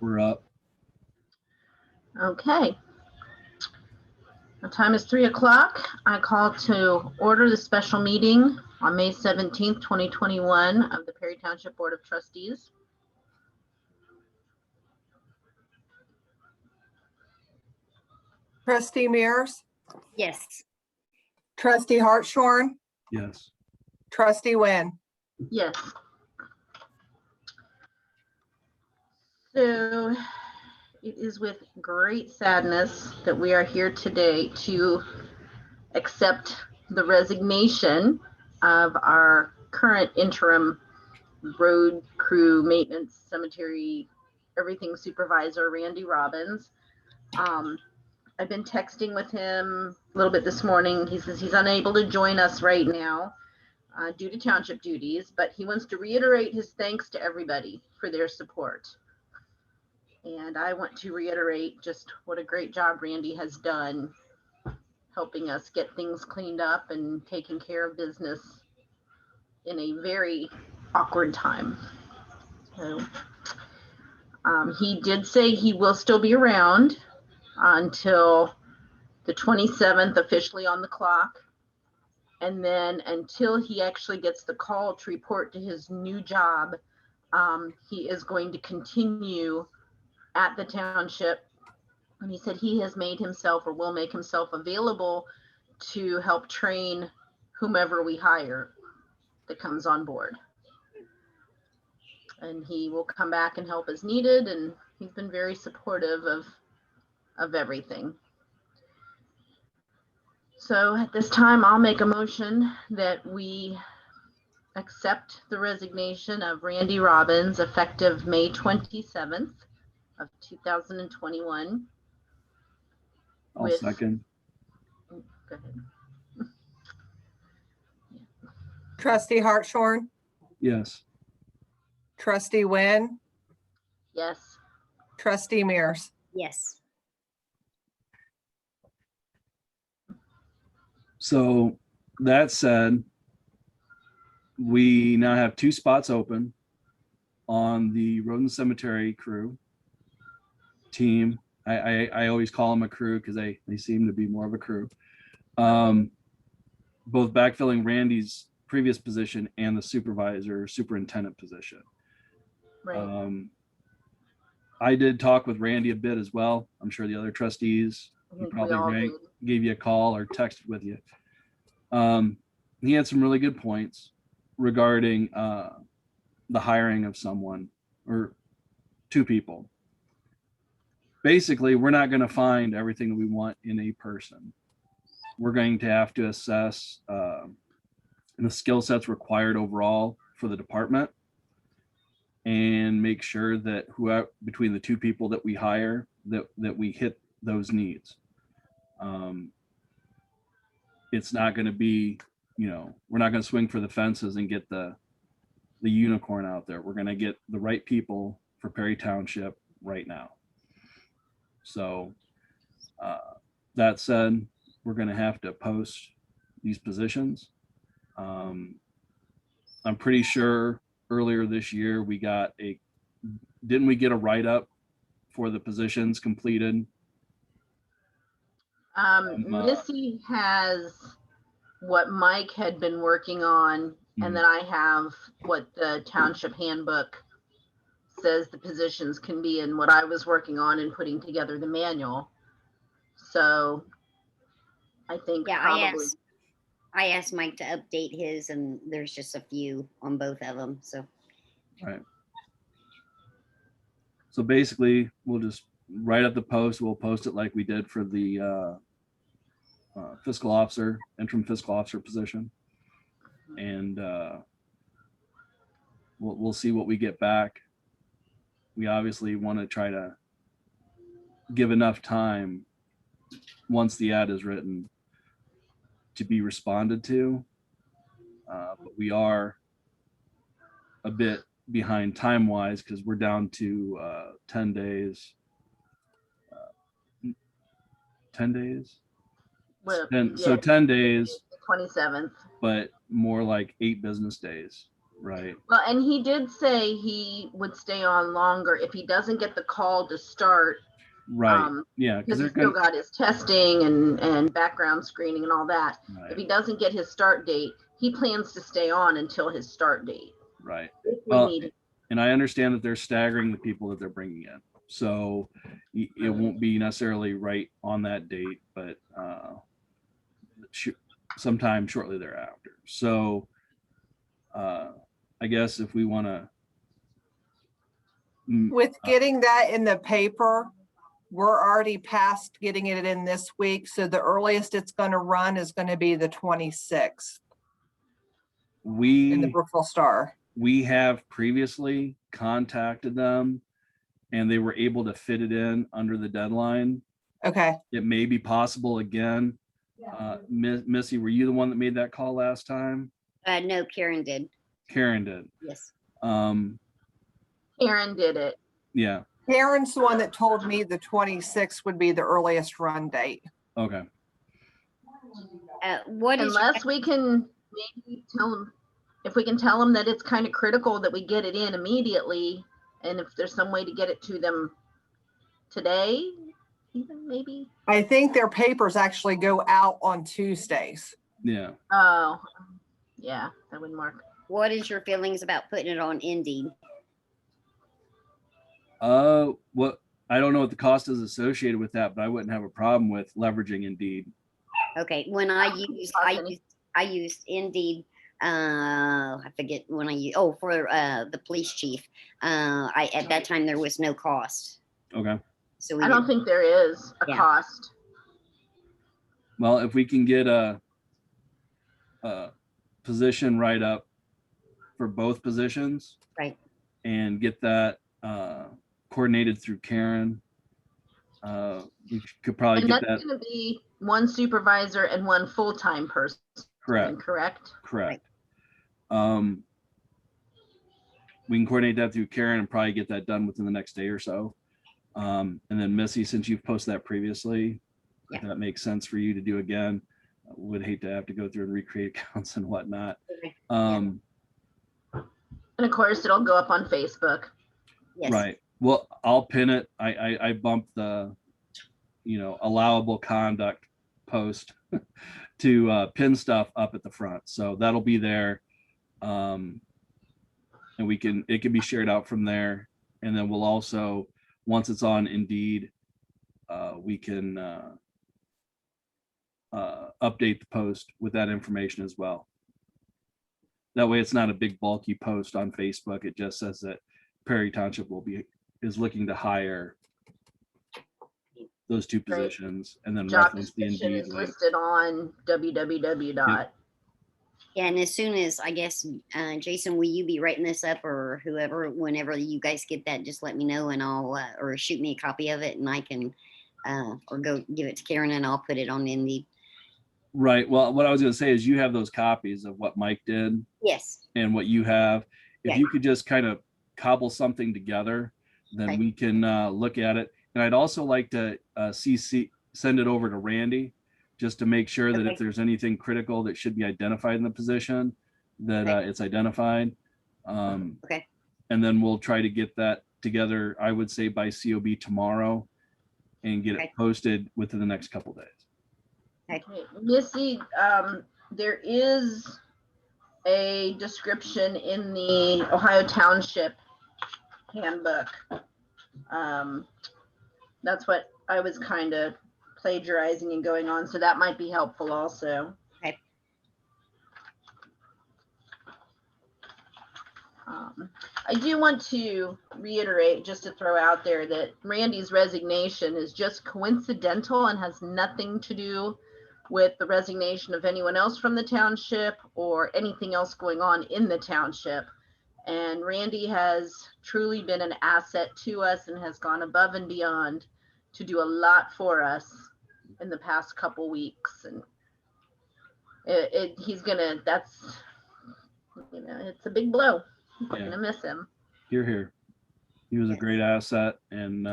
We're up. Okay. The time is 3 o'clock. I call to order the special meeting on May 17th, 2021 of the Perry Township Board of Trustees. Trustee Mears, Yes. Trustee Hartshorn, Yes. Trustee Wynn. Yes. So it is with great sadness that we are here today to accept the resignation of our current interim road crew maintenance cemetery everything supervisor, Randy Robbins. I've been texting with him a little bit this morning. He says he's unable to join us right now due to township duties, but he wants to reiterate his thanks to everybody for their support. And I want to reiterate just what a great job Randy has done helping us get things cleaned up and taking care of business in a very awkward time. So he did say he will still be around until the 27th, officially on the clock. And then until he actually gets the call to report to his new job, he is going to continue at the township. And he said he has made himself or will make himself available to help train whomever we hire that comes on board. And he will come back and help as needed. And he's been very supportive of everything. So at this time, I'll make a motion that we accept the resignation of Randy Robbins effective May 27th of 2021. I'll second. Go ahead. Trustee Hartshorn, Yes. Trustee Wynn, Yes. Trustee Mears. Yes. So that said, we now have 2 spots open on the road and cemetery crew team. I always call them a crew because they seem to be more of a crew. Both backfilling Randy's previous position and the superintendent position. Right. I did talk with Randy a bit as well. I'm sure the other trustees probably gave you a call or texted with you. He had some really good points regarding the hiring of someone or 2 people. Basically, we're not going to find everything we want in a person. We're going to have to assess the skill sets required overall for the department and make sure that whoever between the 2 people that we hire that we hit those needs. It's not going to be, we're not going to swing for the fences and get the unicorn out there. We're going to get the right people for Perry Township right now. So that said, we're going to have to post these positions. I'm pretty sure earlier this year didn't we get a write-up for the positions completed? Missy has what Mike had been working on, and then I have what the township handbook says the positions can be and what I was working on and putting together the manual. So I think probably. I asked Mike to update his, and there's just a few on both of them. So. Right. So basically, we'll just write up the post. We'll post it like we did for the interim fiscal officer position, and we'll see what we get back. We obviously want to try to give enough time once the ad is written to be responded to, but we are a bit behind time-wise because we're down to 10 days. 10 days? Well, So 10 days. 27th. But more like 8 business days Right. Well, and he did say he would stay on longer if he doesn't get the call to start. Right. Yeah. Because Because he's they're still going got his testing and background screening and all that. right. If he doesn't get his start date, he plans to stay on until his start date. Right. If we Well, need him. and I understand that they're staggering the people that they're bringing in. So it won't be necessarily right on that date, but sometime shortly thereafter. So I guess if we want to. With getting that in the paper, we're already past getting it in this week. So the earliest it's going to run is going to be the 26th in the Brookville Star. We have previously contacted them and they were able to fit it in under the deadline. Okay. It may be possible again. Missy, were you the one that made that call last time? No, Karen did. Karen did. Yes. Aaron did it. Yeah. Karen's the one that told me the 26th would be the earliest run date. Okay. What is Unless we can maybe tell him, if we can tell them that it's kind of critical that we get it in immediately, and if there's some way to get it to them today, even maybe. I think their papers actually go out on Tuesdays. Yeah. Oh, yeah, that wouldn't work. What is your feelings about putting it on Indeed? What I don't know what the cost is associated with that, but I wouldn't have a problem with leveraging Indeed. Okay, when I used Indeed. I forget when I used. Oh, for the police chief. At that time there was no cost. Okay. So I don't think there is a cost. Well, if we can get a position right up for both positions, right, and get that coordinated through Karen, we could probably And get that's that. going to be one supervisor and one full-time person. Correct. Correct. Correct. We can coordinate that through Karen and probably get that done within the next day or so. And then Missy, since you've posted that previously, if that makes sense for you to do again, I would hate to have to go through and recreate accounts and whatnot. And of course, it'll go up on Facebook. Yes. Right. Well, I'll pin it. I bumped the, allowable conduct post to pin stuff up at the front. So that'll be there. And it can be shared out from there. And then we'll also, once it's on Indeed, we can update the post with that information as well. That way it's not a big bulky post on Facebook. It just says that Perry Township is looking to hire those two positions, and then Job reference the description Indeed is link. listed on www. Yeah, and as soon as, I guess, Jason, will you be writing this up, or whoever, whenever you guys get that, just let me know and I'll, or shoot me a copy of it and I can, or go give it to Karen and I'll put it on Indeed. Right. Well, what I was going to say is you have those copies of what Mike did. Yes. And what you have. If Yeah. you could just kind of cobble something together, then we can look at it. And I'd also like to send it over to Randy, just to make sure that if there's anything critical that should be identified in the position, that it's identified. Okay. And then we'll try to get that together, I would say by COB tomorrow, and get it posted within the next couple days. Okay. Missy, there is a description in the Ohio Township handbook. That's what I was kind of plagiarizing and going on, so that might be helpful also. Okay. I do want to reiterate, just to throw out there, that Randy's resignation is just coincidental and has nothing to do with the resignation of anyone else from the township or anything else going on in the township. And Randy has truly been an asset to us and has gone above and beyond to do a lot for us in the past couple weeks. And it's a big blow. We're gonna miss him. You're here. He was a great asset, and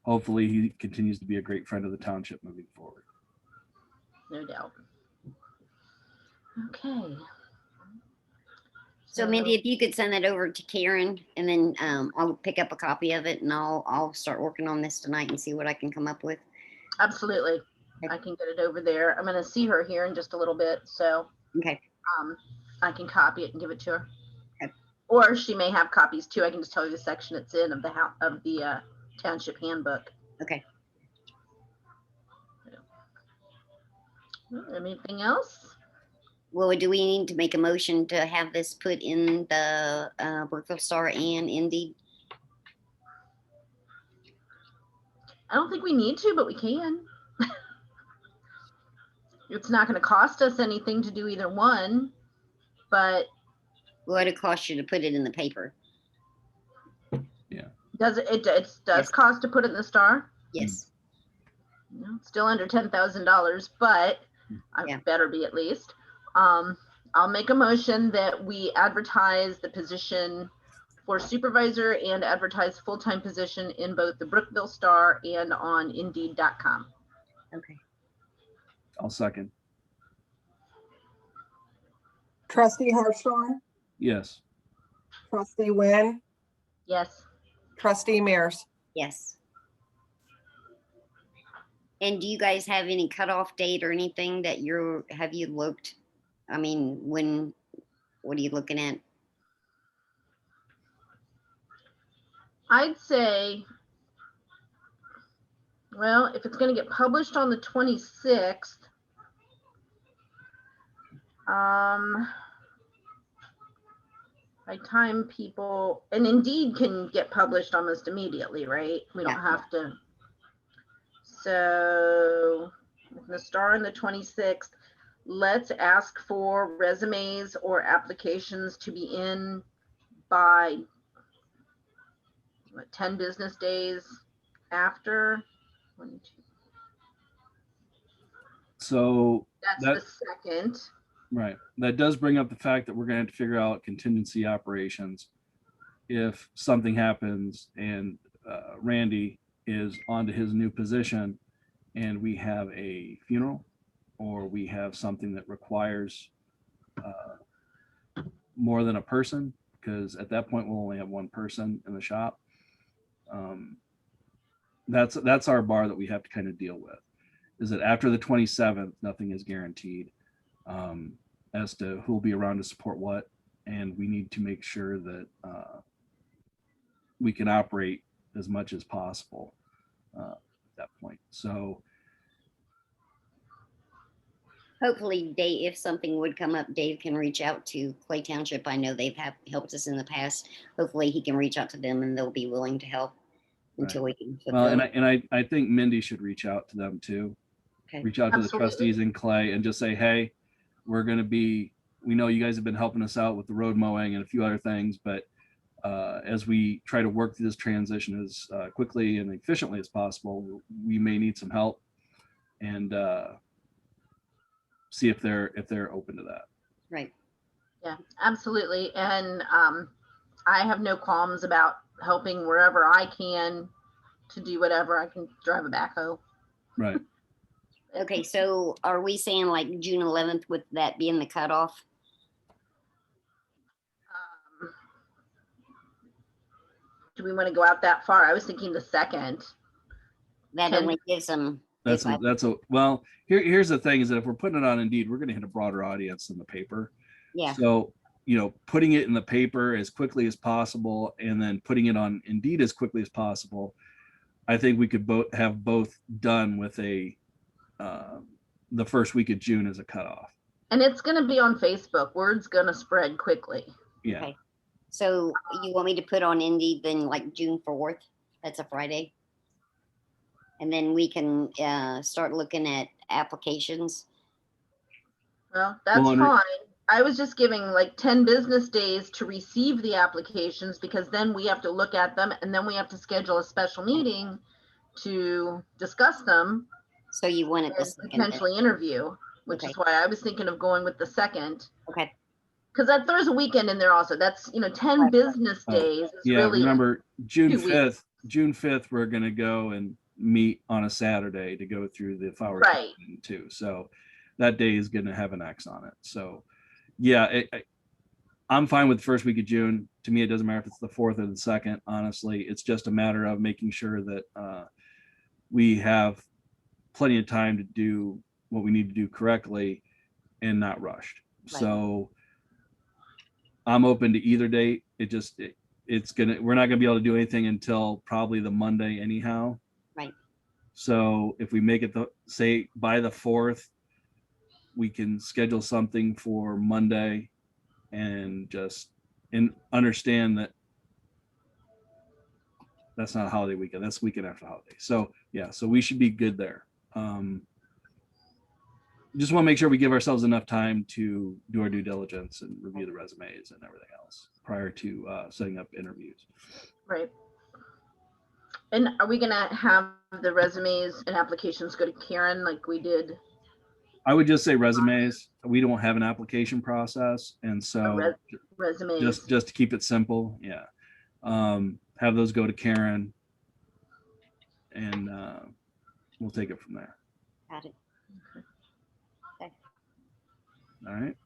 hopefully he continues to be a great friend of the township moving forward. No doubt. Okay. So Mindy, if you could send that over to Karen, and then I'll pick up a copy of it, and I'll start working on this tonight and see what I can come up with. Absolutely. I can get it over there. I'm going to see her here in just a little bit, so Okay. I can copy it and give it to her. Okay. Or she may have copies too. I can just tell you the section it's in of the township handbook. Okay. Anything else? Well, do we need to make a motion to have this put in the Brookville Star and Indeed? I don't think we need to, but we can. It's not going to cost us anything to do either one, but What it cost you to put it in the paper? it does Yes. cost to put it in the Star? Yes. It's still under $10,000, but Yeah. I better be at least. I'll make a motion that we advertise the position for supervisor and advertise full-time position in both the Brookville Star and on Indeed.com. Okay. I'll second. Trustee Hartshorn, Yes. trustee Wynn, Yes. trustee Mears. Yes. And do you guys have any cutoff date or anything that have you looked? I mean, what are you looking at? I'd say, well, if it's going to get published on the 26th, by time people, and Indeed can get published almost immediately, right? We don't Yeah. have to. So the Star on the 26th, let's ask for resumes or applications to be in by 10 business days after. So That's that, the second. right. That does bring up the fact that we're going to have to figure out contingency operations. If something happens and Randy is onto his new position and we have a funeral or we have something that requires more than a person, because at that point we'll only have one person in the shop. That's our bar that we have to kind of deal with, is that after the 27th, nothing is guaranteed as to who will be around to support what. And we need to make sure that we can operate as much as possible at that point. So Hopefully, Dave, if something would come up, Dave can reach out to Clay Township. I know they've helped us in the past. Hopefully he can reach out to them and they'll be willing to help until we can well, fulfill. and I think Mindy should reach out to them too. Okay. Reach out to the Absolutely. trustees and Clay and just say, hey, we're going to be, we know you guys have been helping us out with the road mowing and a few other things, but as we try to work through this transition as quickly and efficiently as possible, we may need some help, and see if they're open to that. Right. Yeah, absolutely. And I have no qualms about helping wherever I can to do whatever. I can drive a backhoe. Right. Okay, so are we saying like June 11th with that being the cutoff? Do we want to go out that far? I was thinking the second. That Can- only gives them. That's well, here's the thing is that if we're putting it on Indeed, we're going to hit a broader audience than the paper. Yeah. So, putting it in the paper as quickly as possible and then putting it on Indeed as quickly as possible, I think we could have both done with the first week of June as a cutoff. And it's going to be on Facebook. Word's going to spread quickly. Yeah. Okay. So you want me to put on Indeed then like June 4th? That's a Friday. And then we can start looking at applications. Well, that's Well, fine. I was just giving like 10 business days to receive the applications, because then we have to look at them and then we have to schedule a special meeting to discuss them So you want it the and second. potentially interview, which Okay. is why I was thinking of going with the second. Okay. Because that there's a weekend in there also. That's 10 Right. business Oh, days. Is Yeah. really Remember, June 2 weeks. 5th, we're going to go and meet on a Saturday to go through the flower Right. too. So that day is going to have an X on it. So yeah, I'm fine with the first week of June. To me, it doesn't matter if it's the 4th or the 2nd. Honestly, it's just a matter of making sure that we have plenty of time to do what we need to do correctly and not rushed. Right. So I'm open to either date. We're not gonna be able to do anything until probably the Monday anyhow. Right. So if we make it say by the 4th, we can schedule something for Monday and understand that that's not a holiday weekend. That's the weekend after the holiday. So yeah, so we should be good there. Just want to make sure we give ourselves enough time to do our due diligence and review the resumes and everything else prior to setting up interviews. Right. And are we gonna have the resumes and applications go to Karen like we did? I would just say resumes. We don't have an application process, and so Resumes. just to keep it simple, yeah. Have those go to Karen, and we'll take it from there. Got it. All right.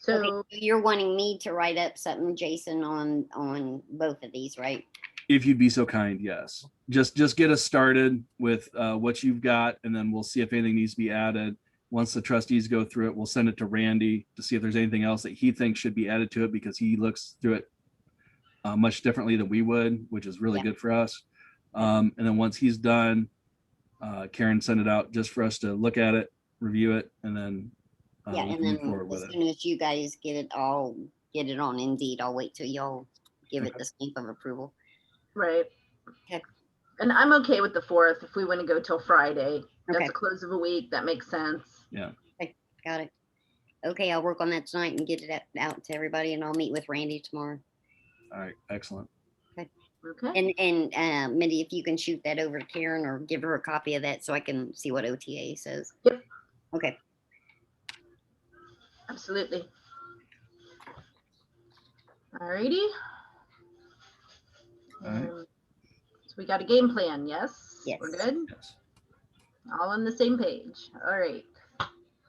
So Okay, you're wanting me to write up something, Jason, on both of these, right? If you'd be so kind, yes. Just get us started with what you've got, and then we'll see if anything needs to be added. Once the trustees go through it, we'll send it to Randy to see if there's anything else that he thinks should be added to it, because he looks through it much differently than we would, which is really good for us. And then once he's done, Karen send it out just for us to look at it, review it, and then Yeah, we and can move then forward with as it. soon as you guys get it on Indeed, I'll wait till y'all give it the stamp of approval. right. Okay. And I'm okay with the 4th if we want to go till Friday. That's Okay. a close of a week. That makes sense. Yeah. Got it. Okay, I'll work on that tonight and get it out to everybody, and I'll meet with Randy tomorrow. All right. Excellent. Okay. And Mindy, if you can shoot that over to Karen or give her a copy of that so I can see what OTA says. Yep. Okay. Absolutely. Alrighty. All right. So we got a game plan, yes? Yes. We're good? Yes. All on the same page. All right.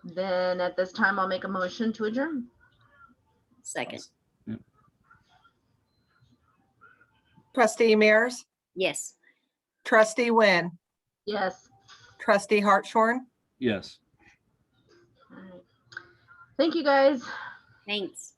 Then at this time, I'll make a motion to adjourn. Second. Yeah. Trustee Mears, Yes. trustee Wynn, Yes. trustee Hartshorn, Yes. All right. Thank you, guys. Thanks.